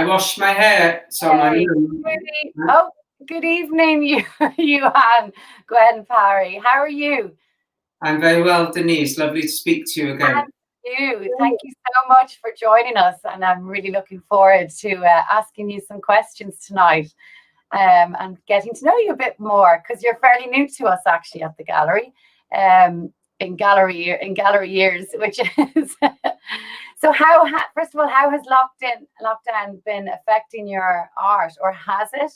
washed my hair, so my mum... Oh, good evening, Iwan Gwyn Parry. How are you? I'm very well, Denise. Lovely to speak to you again. Thank you so much for joining us, and I'm really looking forward to asking you some questions tonight and getting to know you a bit more, because you're fairly new to us actually at the gallery, in gallery years, which is so. First of all, how has lockdown been affecting your art, or has it?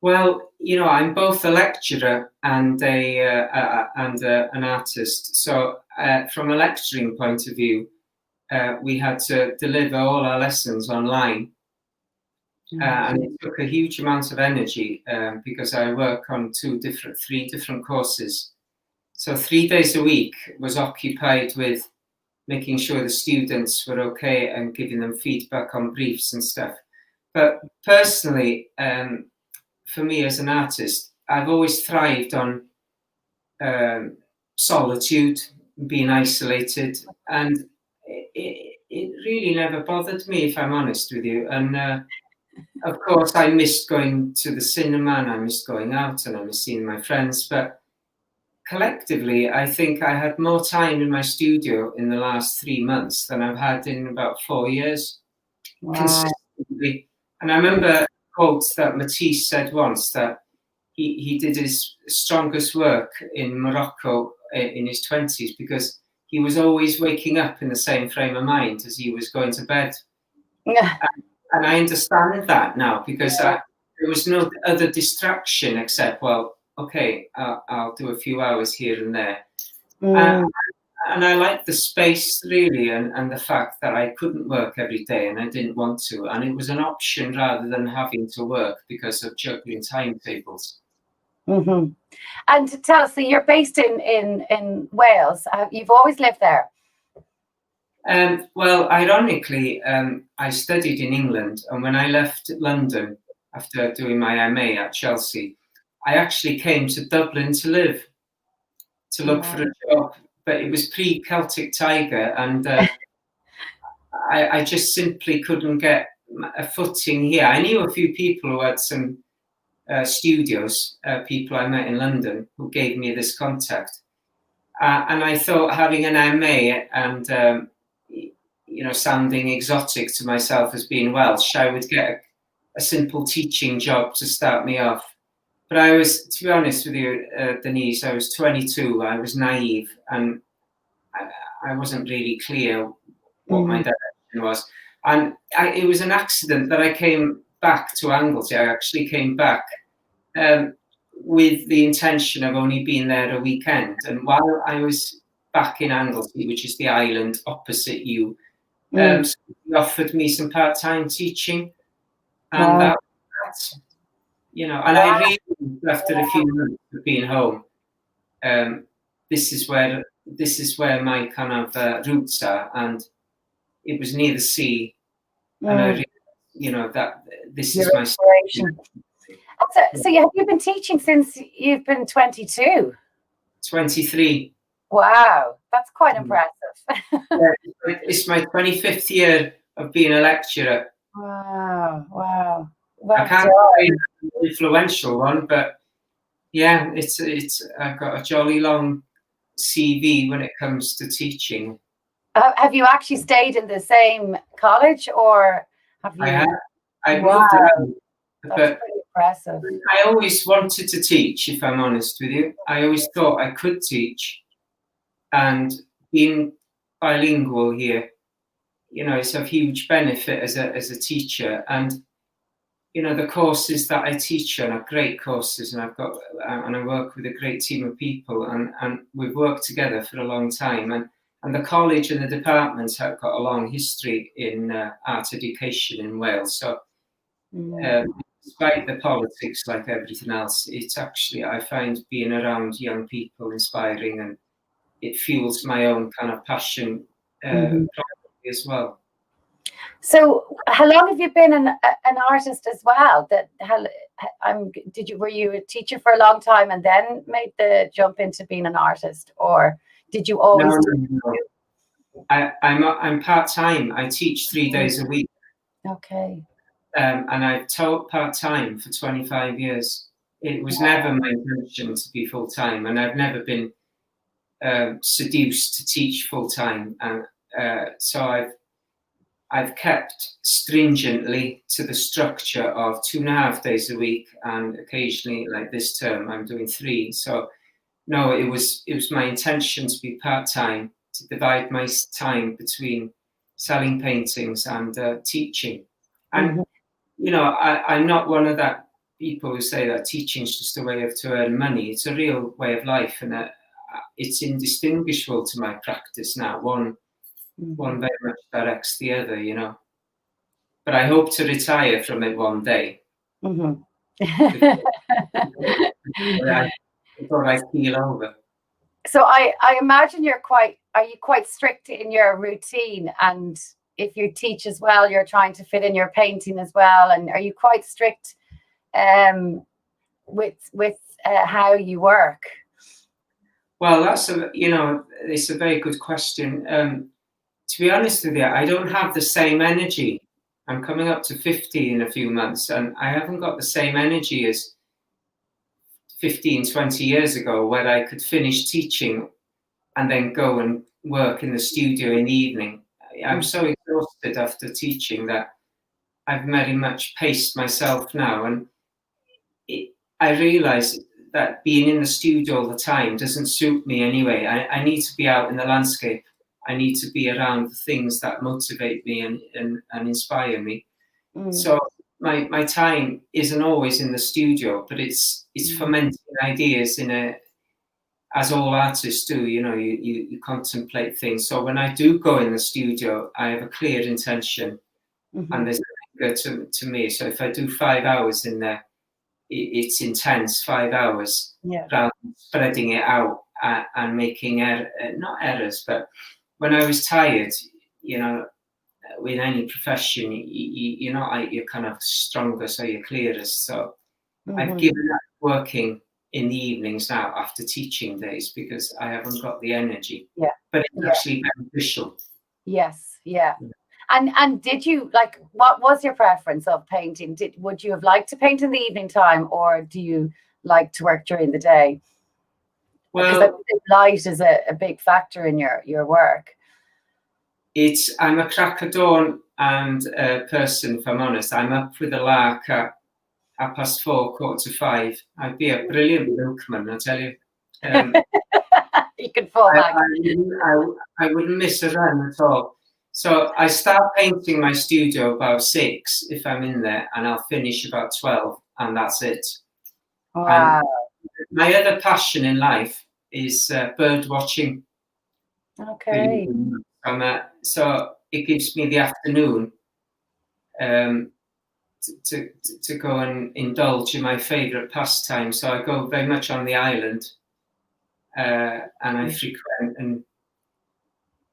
Well, you know, I'm both a lecturer and an artist. So, from a lecturing point of view, we had to deliver all our lessons online, and it took a huge amount of energy because I work on three different courses. So 3 days a week was occupied with making sure the students were okay and giving them feedback on briefs and stuff. But personally, for me as an artist, I've always thrived on solitude, being isolated, and it really never bothered me, if I'm honest with you. And of course, I missed going to the cinema, and I missed going out, and I missed seeing my friends. But collectively, I think I had more time in my studio in the last 3 months than I've had in about 4 years, consistently. And I remember quotes that Matisse said once, that he did his strongest work in Morocco in his 20s because he was always waking up in the same frame of mind as he was going to bed. And I understand that now, because there was no other distraction except, well, okay, I'll do a few hours here and there. And I like the space, really, and the fact that I couldn't work every day and I didn't want to. And it was an option rather than having to work because of juggling timetables. And tell us, so you're based in Wales. You've always lived there? Well, ironically, I studied in England. And when I left London after doing my MA at Chelsea, I actually came to Dublin to look for a job. But it was pre-Celtic Tiger, and I just simply couldn't get a footing here. I knew a few people who had some studios, people I met in London, who gave me this contact. And I thought, having an MA and sounding exotic to myself as being Welsh, I would get a simple teaching job to start me off. But I was, to be honest with you, Denise, I was 22, I was naive, and I wasn't really clear what my direction was. And it was an accident that I came back to Anglesey. I actually came back with the intention of only being there a weekend. And while I was back in Anglesey, which is the island opposite you, he offered me some part-time teaching. And that's, and I really, after a few months of being home, this is where my kind of roots are, and it was near the sea, and I really, that this is my inspiration. So have you been teaching since you've been 22? 23. Wow, that's quite impressive. It's my 25th year of being a lecturer. Wow. I can't say an influential one, but yeah, it's I've got a jolly long CV when it comes to teaching. Have you actually stayed in the same college, or have you? I moved around, but pretty impressive. I always wanted to teach, if I'm honest with you. I always thought I could teach, and being bilingual here, it's a huge benefit as a teacher. And the courses that I teach on are great courses, and I work with a great team of people, and we've worked together for a long time. And the college and the departments have got a long history in art education in Wales. So despite the politics, like everything else, it's actually, I find being around young people inspiring, and it fuels my own kind of passion as well. So, how long have you been an artist as well? Were you a teacher for a long time and then made the jump into being an artist, or did you always? No. I'm part time. I teach 3 days a week. Okay. And I've taught part-time for 25 years. It was never my intention to be full-time, and I've never been seduced to teach full-time. And so I've kept stringently to the structure of 2.5 days a week, and occasionally, like this term, I'm doing 3. So no, it was my intention to be part-time, to divide my time between selling paintings and teaching. And you know, I'm not one of that people who say that teaching is just a way to earn money. It's a real way of life, and it's indistinguishable to my practice now. One very much directs the other, you know. But I hope to retire from it one day. Before I keel over. So I imagine are you quite strict in your routine? And if you teach as well, you're trying to fit in your painting as well. And are you quite strict with how you work? Well, it's a very good question. To be honest with you, I don't have the same energy. I'm coming up to 50 in a few months, and I haven't got the same energy as 15, 20 years ago, where I could finish teaching and then go and work in the studio in the evening. I'm so exhausted after teaching that I've very much paced myself now. And I realize that being in the studio all the time doesn't suit me anyway. I need to be out in the landscape. I need to be around the things that motivate me and inspire me. So my time isn't always in the studio, but it's fermenting ideas as all artists do. You know, you contemplate things. So when I do go in the studio, I have a clear intention, and there's a to me. So if I do 5 hours in there, it's intense, 5 hours, rather than spreading it out and making not errors, but when I was tired, you know, with any profession, you're not you're kind of stronger, so you're clearest. So I've given up working in the evenings now after teaching days because I haven't got the energy. Yeah. But it's actually beneficial. Yes. Yeah. And did you what was your preference of painting? Would you have liked to paint in the evening time, or do you like to work during the day? Well, because light is a big factor in your work. I'm a crack of dawn and person, if I'm honest. I'm up with a lark at 4:15, 4:45. I'd be a brilliant milkman, I tell you. You can fall back. I wouldn't miss a run at all. So I start painting my studio about 6 if I'm in there, and I'll finish about 12, and that's it. Wow. And my other passion in life is bird watching. Okay. So it gives me the afternoon to go and indulge in my favourite pastime. So I go very much on the island, and I frequent, and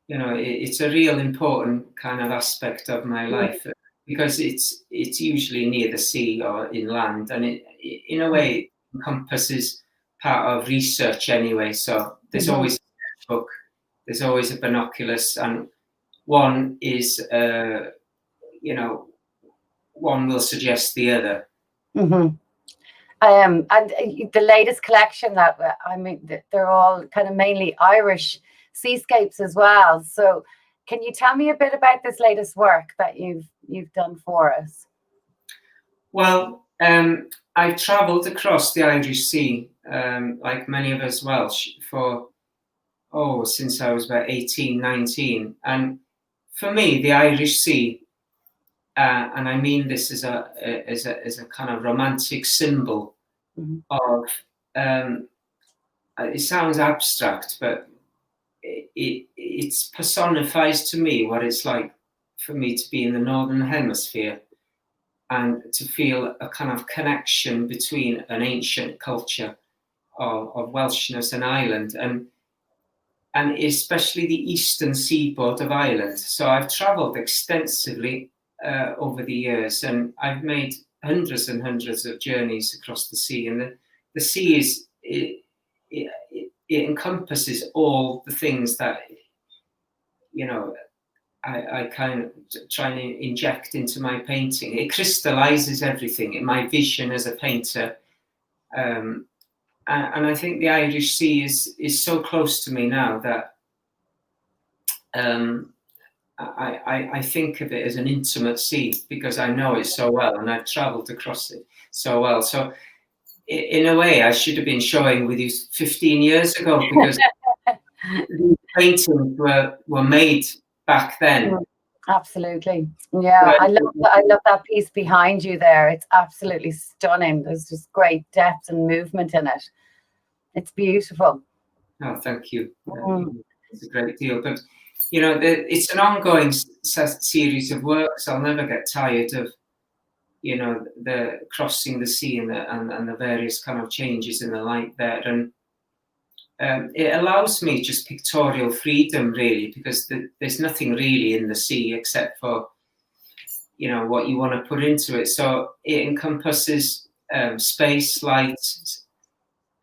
you know, it's a real important kind of aspect of my life because it's usually near the sea or inland, and it in a way encompasses part of research anyway. So there's always a sketchbook, there's always a binoculars, and one is you know, one will suggest the other. And the latest collection they're all kind of mainly Irish seascapes as well. So can you tell me a bit about this latest work that you've done for us? Well, I've travelled across the Irish Sea, like many of us Welsh, since I was about 18, 19. And for me, the Irish Sea, and I mean this as a kind of romantic symbol of, it sounds abstract, but it personifies to me what it's like for me to be in the Northern Hemisphere and to feel a kind of connection between an ancient culture of Welshness and Ireland, and especially the eastern seaboard of Ireland. So I've travelled extensively over the years, and I've made hundreds and hundreds of journeys across the sea. And the sea it encompasses all the things that, you know, I kind of try to inject into my painting. It crystallizes everything in my vision as a painter. And I think the Irish Sea is so close to me now that I think of it as an intimate sea, because I know it so well and I've traveled across it so well. So in a way, I should have been showing with you 15 years ago, because these paintings were made back then. Absolutely. Yeah, I love that piece behind you there. It's absolutely stunning. There's just great depth and movement in it. It's beautiful. Oh, thank you. It's a great deal. But, you know, it's an ongoing series of works. I'll never get tired of, you know, the crossing the sea and the various kind of changes in the light there. And it allows me just pictorial freedom, really, because there's nothing really in the sea except for, you know, what you want to put into it. So it encompasses space, light,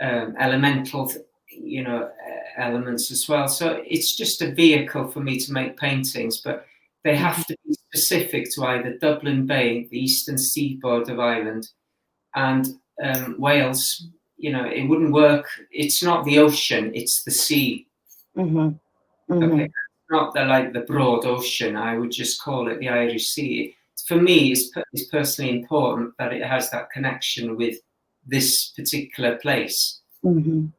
elemental, you know, elements as well. So it's just a vehicle for me to make paintings, but they have to be specific to either Dublin Bay, the eastern seaboard of Ireland, and Wales. You know, it wouldn't work. It's not the ocean, it's the sea. Okay, not the broad ocean. I would just call it the Irish Sea. For me, it's personally important that it has that connection with this particular place. And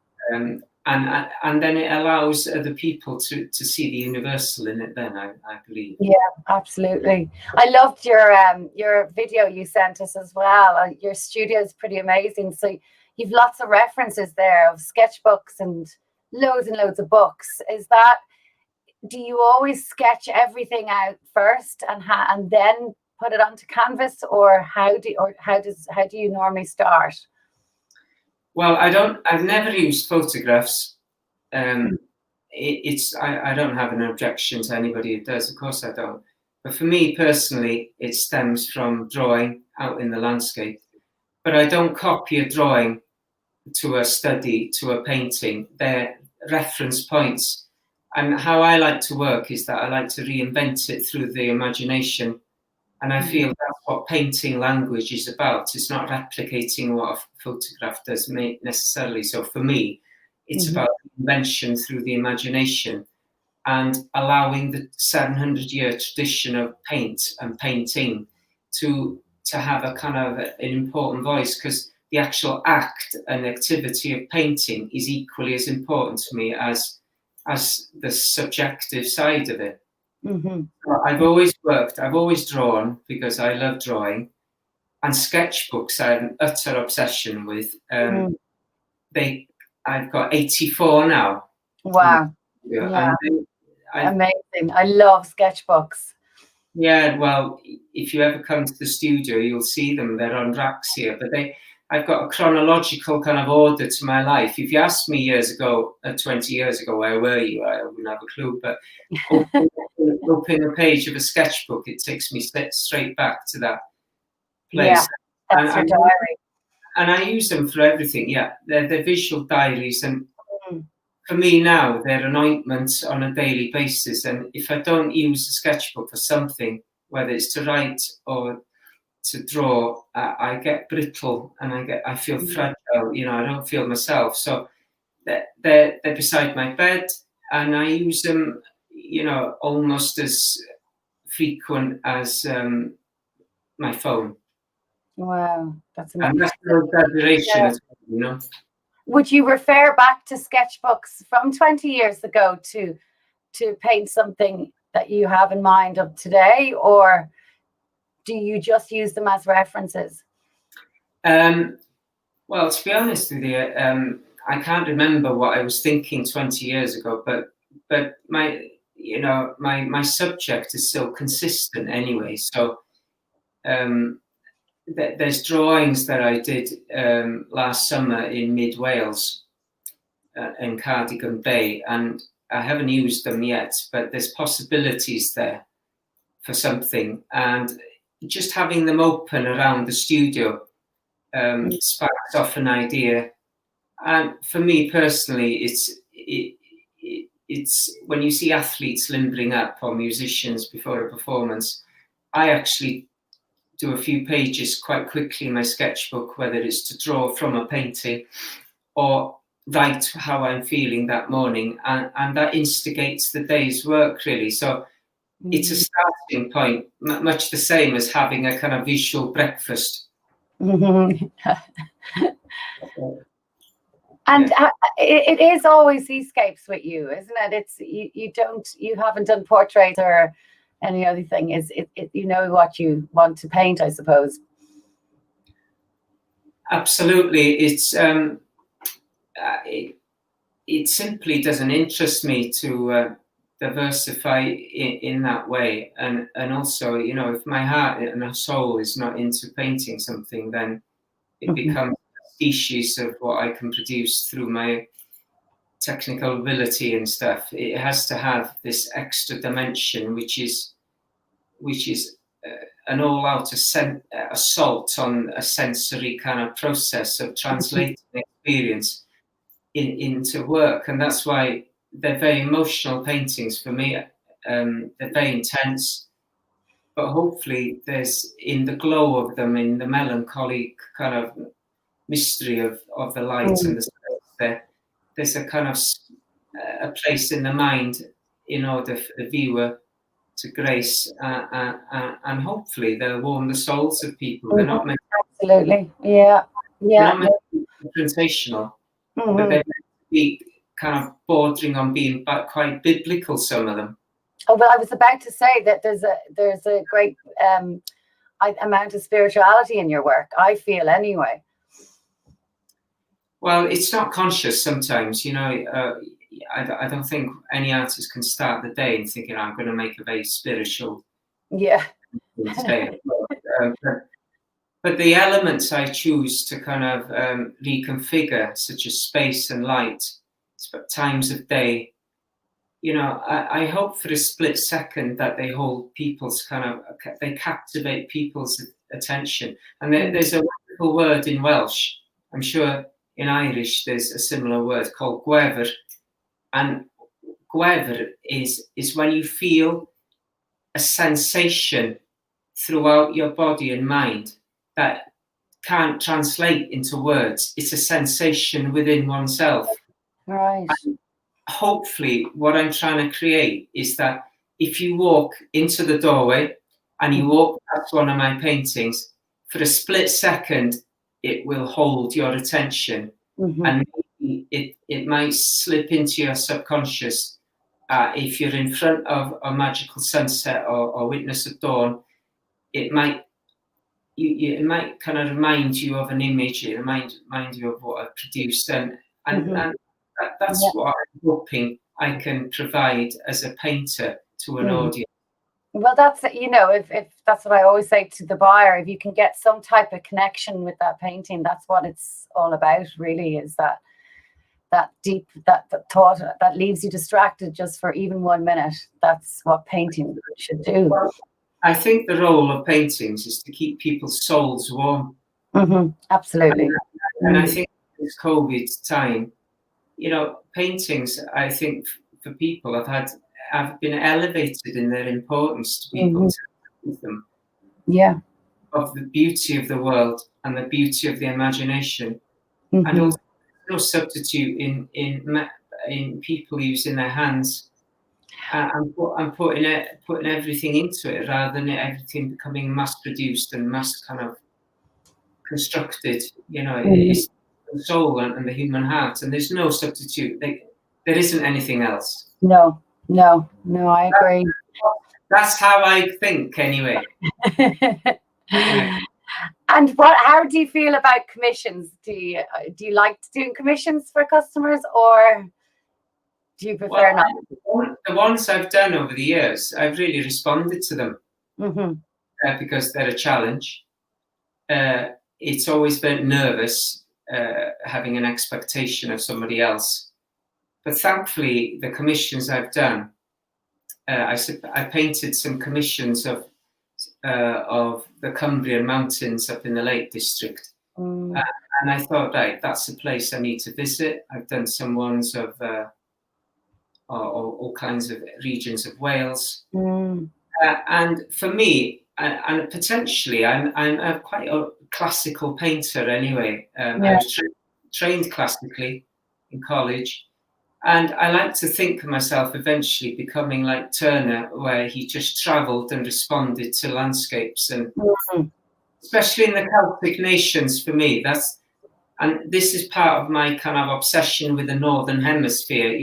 then it allows other people to see the universal in it then, I believe. Yeah, absolutely. I loved your video you sent us as well. Your studio is pretty amazing. So you've lots of references there of sketchbooks and loads of books. Do you always sketch everything out first and then put it onto canvas, or how do you normally start? Well, I've never used photographs. I don't have an objection to anybody who does. Of course I don't. But for me personally, it stems from drawing out in the landscape. But I don't copy a drawing to a study, to a painting. They're reference points. And how I like to work is that I like to reinvent it through the imagination. And I feel that's what painting language is about. It's not replicating what a photograph does necessarily. So for me, it's about invention through the imagination and allowing the 700-year tradition of paint and painting to have a kind of an important voice, because the actual act and activity of painting is equally as important to me as the subjective side of it. I've always drawn because I love drawing, and sketchbooks I have an utter obsession with. I've got 84 now. Wow. Yeah. Amazing. I love sketchbooks. Yeah, well, if you ever come to the studio, you'll see them. They're on racks here, but I've got a chronological kind of order to my life. If you asked me 20 years ago, where were you? I wouldn't have a clue, but open a page of a sketchbook, it takes me straight back to that place. Yeah, that's your diary. And I use them for everything. Yeah, they're visual diaries, and for me now, they're an ointment on a daily basis. And if I don't use a sketchbook for something, whether it's to write or to draw, I get brittle and I feel fragile. You know, I don't feel myself. So they're beside my bed, and I use them, you know, almost as frequent as my phone. Wow, that's amazing. And that's no exaggeration, you know. Would you refer back to sketchbooks from 20 years ago to paint something that you have in mind of today, or do you just use them as references? Well, to be honest with you, I can't remember what I was thinking 20 years ago, but my subject is still consistent anyway. So there's drawings that I did last summer in mid Wales, in Cardigan Bay, and I haven't used them yet, but there's possibilities there for something. And just having them open around the studio sparks off an idea. And for me personally, it's when you see athletes limbering up or musicians before a performance, I actually do a few pages quite quickly in my sketchbook, whether it's to draw from a painting or write how I'm feeling that morning, and that instigates the day's work really. So it's a starting point, much the same as having a kind of visual breakfast. And it is always seascapes with you, isn't it? It's you haven't done portraits or any other thing. Is it you know what you want to paint, I suppose. Absolutely, it simply doesn't interest me to diversify in that way, and also, you know, if my heart and my soul is not into painting something, then it becomes a species of what I can produce through my technical ability and stuff. It has to have this extra dimension, which is an all-out assault on a sensory kind of process of translating experience into work, and that's why they're very emotional paintings for me. They're very intense, but hopefully there's, in the glow of them, in the melancholy kind of mystery of the light and the space, there's a kind of a place in the mind in order for the viewer to grace, and hopefully they'll warm the souls of people. They're not meant absolutely, yeah. They're not meant to be confrontational, but they're meant to be kind of bordering on being quite biblical, some of them. Oh, well, I was about to say that there's a great amount of spirituality in your work, I feel, anyway. Well, it's not conscious sometimes, you know. I don't think any artist can start the day and thinking, I'm going to make a very spiritual today. But the elements I choose to kind of reconfigure, such as space and light, times of day, you know, I hope for a split second that they hold people's they captivate people's attention. And there's a wonderful word in Welsh. I'm sure in Irish there's a similar word called gwefr. And gwefr is when you feel a sensation throughout your body and mind that can't translate into words. It's a sensation within oneself. Right. And hopefully what I'm trying to create is that if you walk into the doorway and you walk past one of my paintings, for a split second, it will hold your attention. And it might slip into your subconscious. If you're in front of a magical sunset or witness at dawn, it might kind of remind you of an image. It remind you of what I've produced, and that's what I'm hoping I can provide as a painter to an audience. Well, that's, you know, if that's what I always say to the buyer, if you can get some type of connection with that painting, that's what it's all about, really, is that deep, that thought that leaves you distracted just for even 1 minute. That's what painting should do. Well, I think the role of paintings is to keep people's souls warm. Absolutely. And I think this COVID time, you know, paintings, I think for people have been elevated in their importance to people to with them. Yeah. Of the beauty of the world and the beauty of the imagination, and also no substitute in people using their hands and putting everything into it, rather than everything becoming mass produced and mass kind of constructed. You know, it's the soul and the human heart, and there's no substitute. There isn't anything else. No, I agree. That's how I think, anyway. And how do you feel about commissions? Do you like doing commissions for customers, or do you prefer not? The ones I've done over the years, I've really responded to them because they're a challenge. It's always been nervous having an expectation of somebody else, but thankfully the commissions I've done, I painted some commissions of the Cumbrian mountains up in the Lake District, and I thought, right, that's a place I need to visit. I've done some ones of all kinds of regions of Wales. Mm. And for me, and potentially, I'm quite a classical painter anyway. I was trained classically in college, and I like to think of myself eventually becoming like Turner, where he just travelled and responded to landscapes, and especially in the Celtic nations. For me, and this is part of my kind of obsession with the Northern Hemisphere.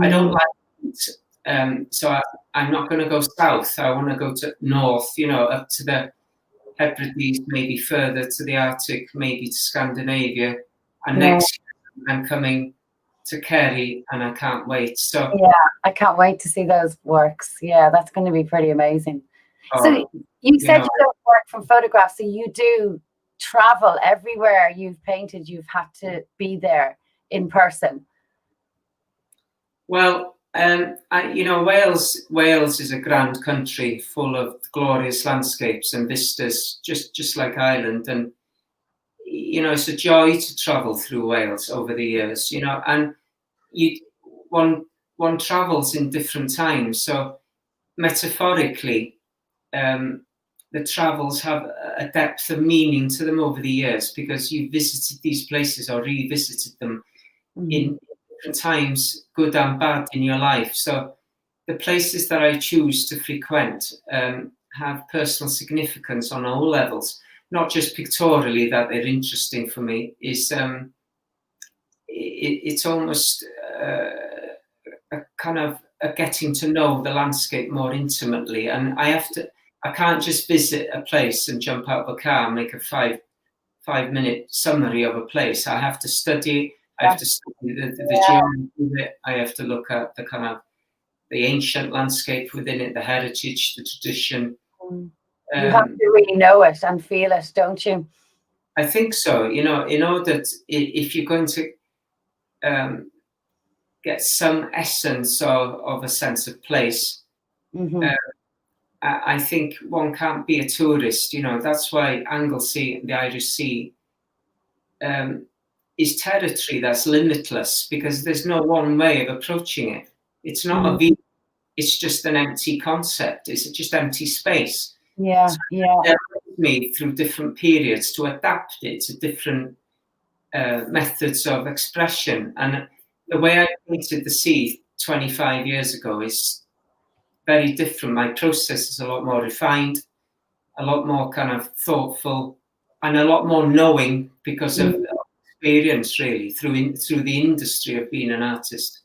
I don't like it, so I'm not going to go south. I want to go to north, up to the Hebrides, maybe further to the Arctic, maybe to Scandinavia. And next year I'm coming to Kerry, and I can't wait. So yeah, I can't wait to see those works. Yeah, that's going to be pretty amazing. So you said you don't work from photographs, so you do travel everywhere you've painted. You've had to be there in person. Well, Wales is a grand country full of glorious landscapes and vistas, just like Ireland. And it's a joy to travel through Wales over the years. And one travels in different times. So metaphorically, the travels have a depth of meaning to them over the years, because you visited these places or revisited them in different times, good and bad, in your life. So the places that I choose to frequent have personal significance on all levels, not just pictorially that they're interesting for me. It's almost a kind of a getting to know the landscape more intimately, and I can't just visit a place and jump out of a car and make a five-minute summary of a place. I have to study. I have to study the geography of it. I have to look at the kind of the ancient landscape within it, the heritage, the tradition. You have to really know it and feel it, don't you? I think so. In order if you're going to get some essence of a sense of place, I think one can't be a tourist. That's why Anglesey, the Irish Sea, is territory that's limitless, because there's no one way of approaching it. It's not a view. It's just an empty concept. It's just empty space. Yeah, so it helped me through different periods to adapt it to different methods of expression. And the way I painted the sea 25 years ago is very different. My process is a lot more refined, a lot more kind of thoughtful, and a lot more knowing because of experience, really, through the industry of being an artist.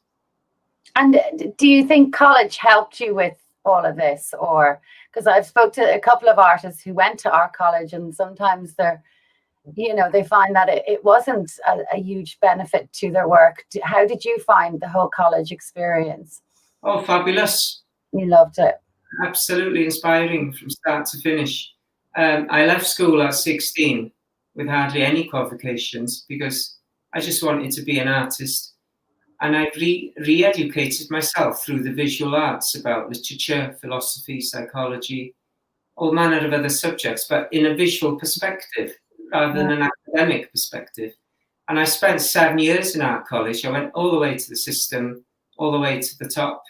And do you think college helped you with all of this? Or, because I've spoke to a couple of artists who went to our college, and sometimes they find that it wasn't a huge benefit to their work. How did you find the whole college experience? Oh, fabulous. You loved it. Absolutely inspiring from start to finish. I left school at 16 with hardly any qualifications, because I just wanted to be an artist. And I re-educated myself through the visual arts about literature, philosophy, psychology, all manner of other subjects, but in a visual perspective rather than an academic perspective. And I spent 7 years in art college. I went all the way to the system, all the way to the top.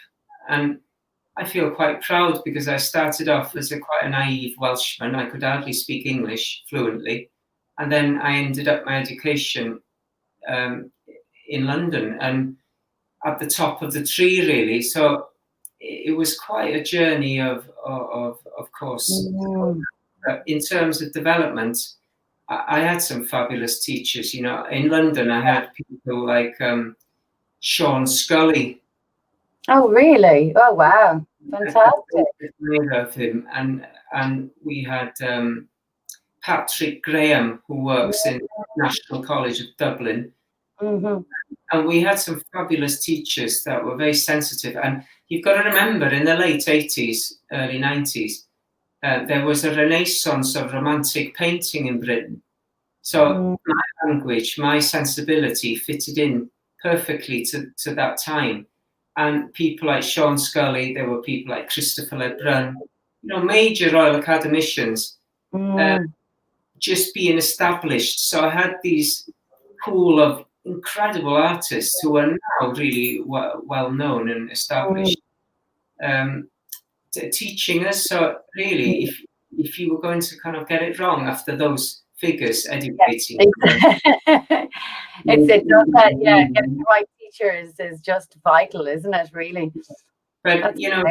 And I feel quite proud, because I started off as quite a naive Welshman. I could hardly speak English fluently. And then I ended up my education in London, and at the top of the tree, really. So it was quite a journey of course. But in terms of development, I had some fabulous teachers. In London, I had people like Sean Scully. Oh, really? Oh, wow. Fantastic. Of him. And we had Patrick Graham, who works in National College of Dublin. And we had some fabulous teachers that were very sensitive. And you've got to remember, in the late 80s, early 90s, there was a renaissance of romantic painting in Britain. So my language, my sensibility fitted in perfectly to that time. And people like Sean Scully, there were people like Christopher Lebrun, major Royal Academicians, just being established. So I had these pool of incredible artists who are now really well known and established, teaching us. So really, if you were going to kind of get it wrong after those figures educating, it does that. Yeah, getting the right teachers is just vital, isn't it? Really. But That's you know,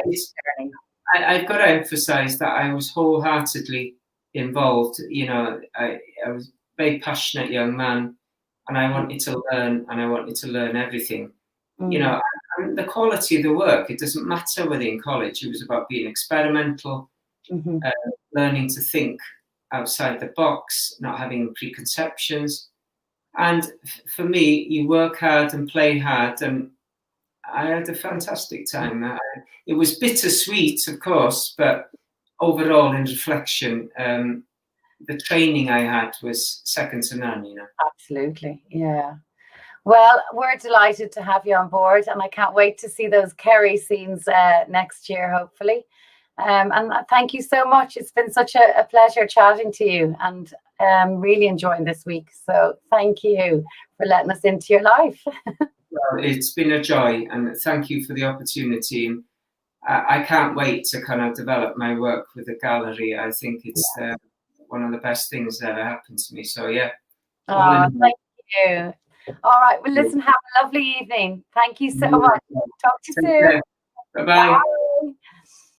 I've got to emphasize that I was wholeheartedly involved. You know, I was a very passionate young man, and I wanted to learn, and I wanted to learn everything. You know, and the quality of the work, it doesn't matter whether in college. It was about being experimental, learning to think outside the box, not having preconceptions. And for me, you work hard and play hard, and I had a fantastic time. It was bittersweet, of course, but overall, in reflection, the training I had was second to none, you know. Absolutely, yeah. Well, we're delighted to have you on board, and I can't wait to see those Kerry scenes next year, hopefully. And thank you so much. It's been such a pleasure chatting to you, and really enjoying this week. So thank you for letting us into your life. Well, it's been a joy, and thank you for the opportunity. I can't wait to kind of develop my work with the gallery. I think it's one of the best things that ever happened to me. So yeah. Thank you. All right. Well, listen, have a lovely evening. Thank you so much. Talk to you soon. Bye-bye. Bye.